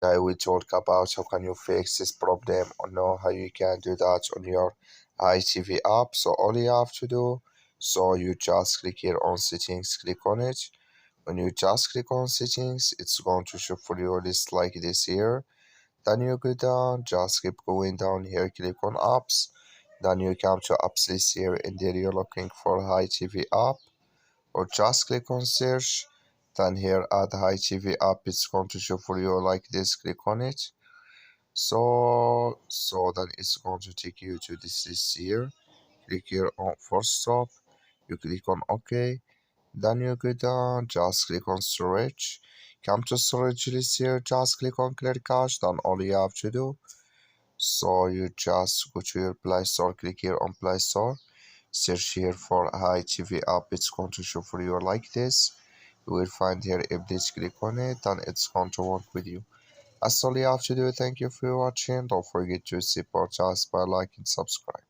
I will talk about how can you fix this problem or know how you can do that on your HiTv app. So all you have to do, so you just click here on settings, click on it. When you just click on settings, it's going to show for you a list like this here. Then you go down, just keep going down here, click on apps. Then you come to apps list here, and there you're looking for HiTv app, or just click on search. Then here add HiTv app, it's going to show for you like this, click on it. So then it's going to take you to this list here. Click here on first stop, you click on OK. Then you go down, just click on storage. Come to storage list here, just click on clear cache. Then all you have to do, so you just go to your Play Store, click here on Play Store, search here for HiTv app, it's going to show for you like this. You will find here updates, click on it, and it's going to work with you. That's all you have to do. Thank you for watching. Don't forget to support us by liking and subscribe.